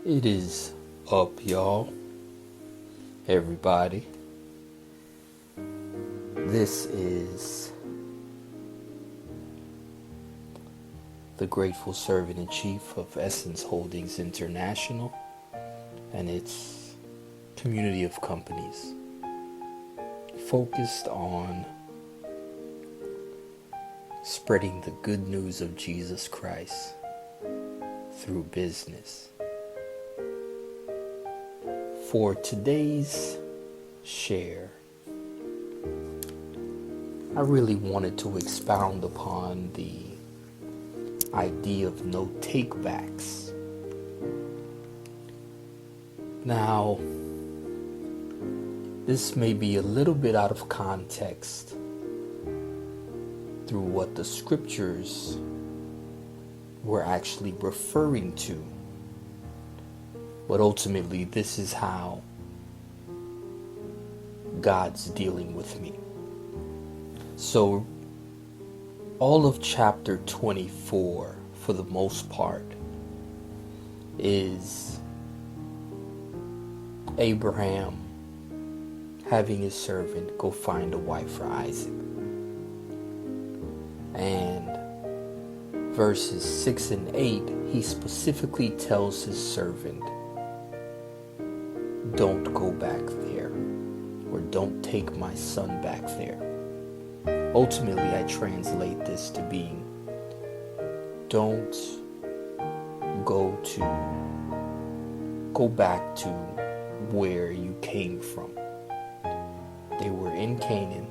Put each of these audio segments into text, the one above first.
It is up, y'all. Everybody. This is the grateful servant in chief of Essence Holdings International and its community of companies focused on spreading the good news of Jesus Christ through business. For today's share, I really wanted to expound upon the idea of no takebacks. Now, this may be a little bit out of context through what the scriptures were actually referring to. But ultimately, this is how God's dealing with me. So, all of chapter 24, for the most part, is Abraham having his servant go find a wife for Isaac. And verses 6 and 8, he specifically tells his servant, don't go back there, or don't take my son back there. Ultimately, I translate this to being, don't go back to where you came from. They were in Canaan,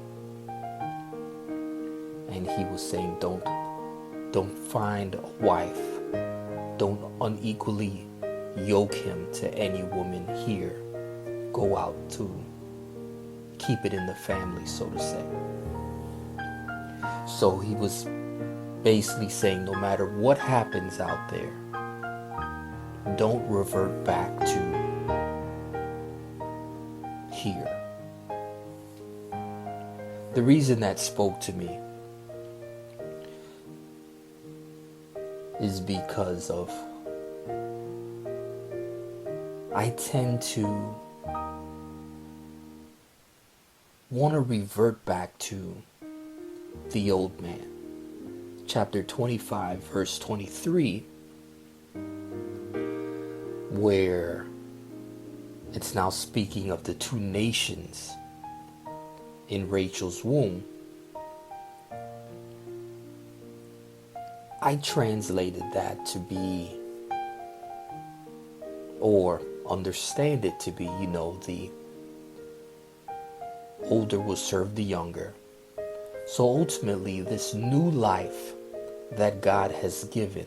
and he was saying, don't find a wife, don't unequally yoke him to any woman here. Go out to keep it in the family, so to say. So he was basically saying, no matter what happens out there, don't revert back to here. The reason that spoke to me is because of I tend to want to revert back to the old man. Chapter 25, verse 23, where it's now speaking of the two nations in Rachel's womb. I translated that to be, or understand it to be, the older will serve the younger. So ultimately, this new life that God has given,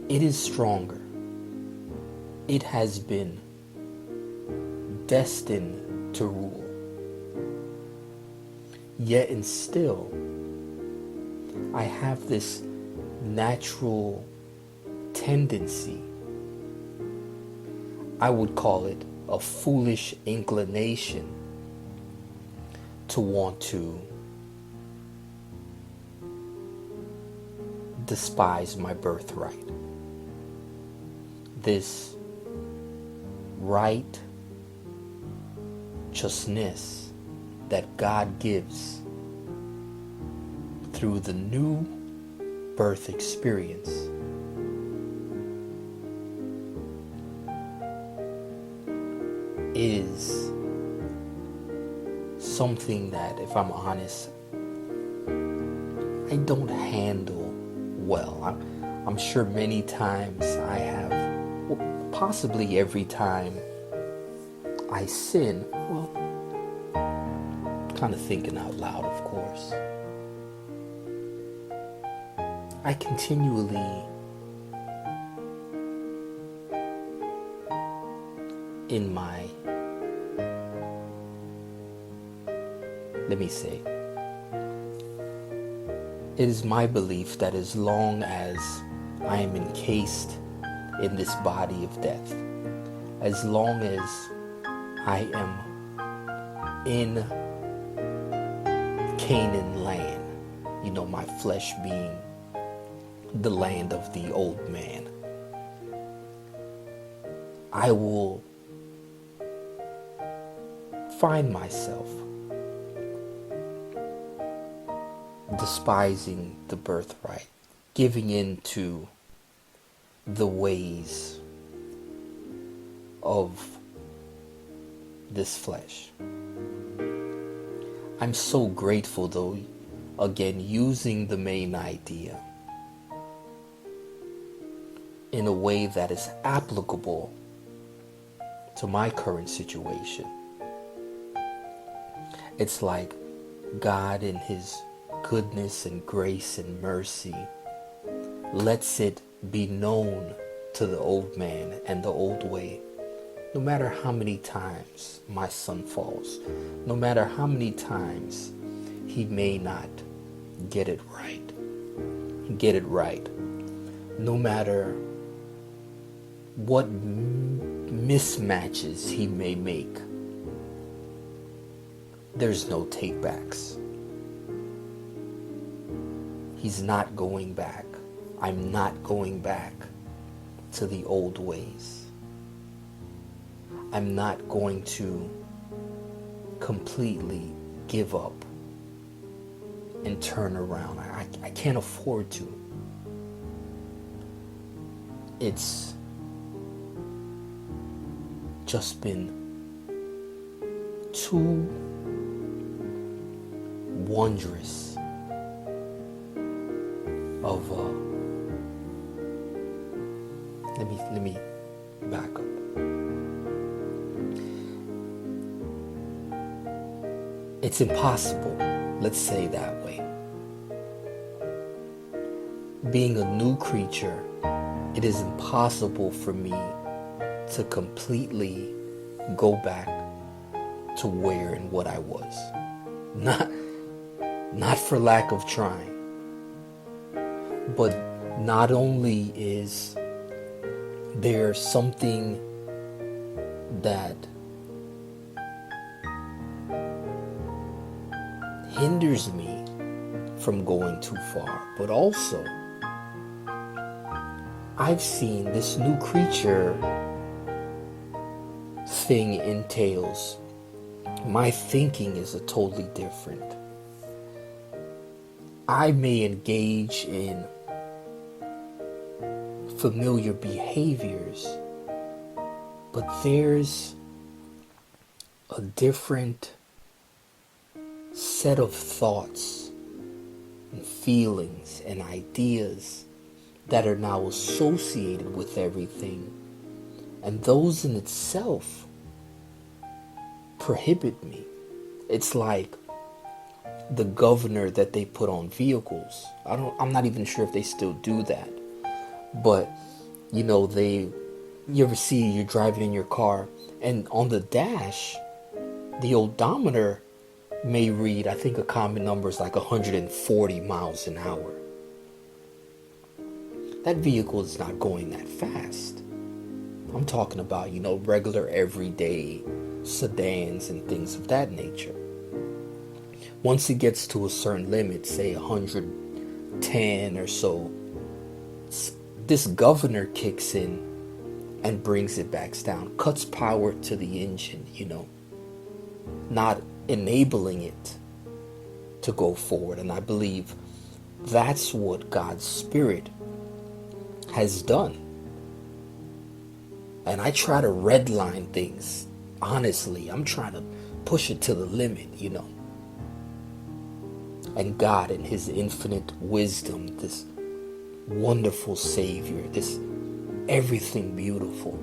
it is stronger. It has been destined to rule. Yet and still, I have this natural tendency, I would call it a foolish inclination, to want to despise my birthright. This righteousness that God gives through the new birth experience is something that, if I'm honest, I don't handle well. I'm sure many times I have, possibly every time I sin, kind of thinking out loud, of course, I continually, in my, it is my belief that as long as I am encased in this body of death, as long as I am in Canaan land, my flesh being the land of the old man, I will find myself despising the birthright, giving in to the ways of this flesh. I'm so grateful, though, again, using the main idea in a way that is applicable to my current situation. It's like God in his goodness and grace and mercy lets it be known to the old man and the old way. No matter how many times my son falls, no matter how many times he may not get it right, no matter what mismatches he may make, there's no takebacks. He's not going back. I'm not going back to the old ways. I'm not going to completely give up and turn around. I can't afford to. It's just been too wondrous of let me back up. It's impossible, let's say that way. Being a new creature, it is impossible for me to completely go back to where and what I was. Not for lack of trying, but not only is there something that hinders me from going too far, but also I've seen this new creature thing entails my thinking is a totally different. I may engage in familiar behaviors, but there's a different set of thoughts and feelings and ideas that are now associated with everything, and those in itself prohibit me. It's like the governor that they put on vehicles. I'm not even sure if they still do that, but you ever see you're driving in your car and on the dash the odometer may read, I think a common number is like 140 miles an hour. That vehicle is not going that fast. I'm talking about, regular everyday sedans and things of that nature. Once it gets to a certain limit, say 110 or so, this governor kicks in and brings it back down, cuts power to the engine, not enabling it to go forward. And I believe that's what God's Spirit has done. And I try to redline things. Honestly, I'm trying to push it to the limit, And God, in his infinite wisdom, this wonderful Savior, this everything beautiful,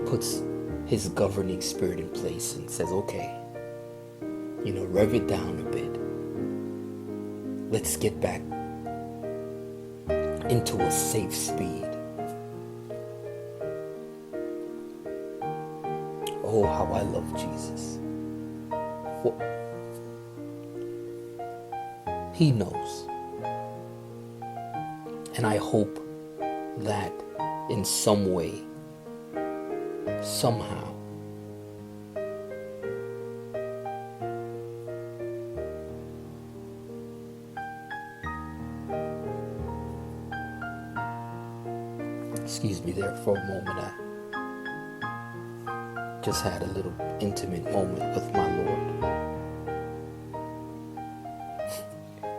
puts his governing spirit in place and says, okay, rev it down a bit. Let's get back into a safe speed. Oh, how I love Jesus. Well, he knows. And I hope that in some way, somehow, Excuse me there for a moment. I just had a little intimate moment with my Lord.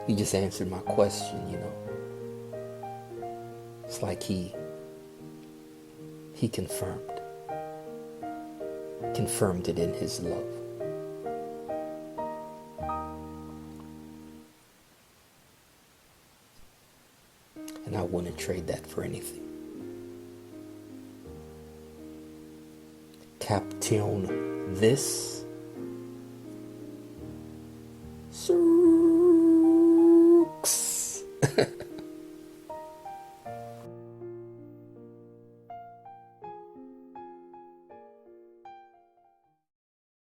He just answered my question, you know. It's like he confirmed it in his love. And I wouldn't trade that for anything. Captain this SRxun.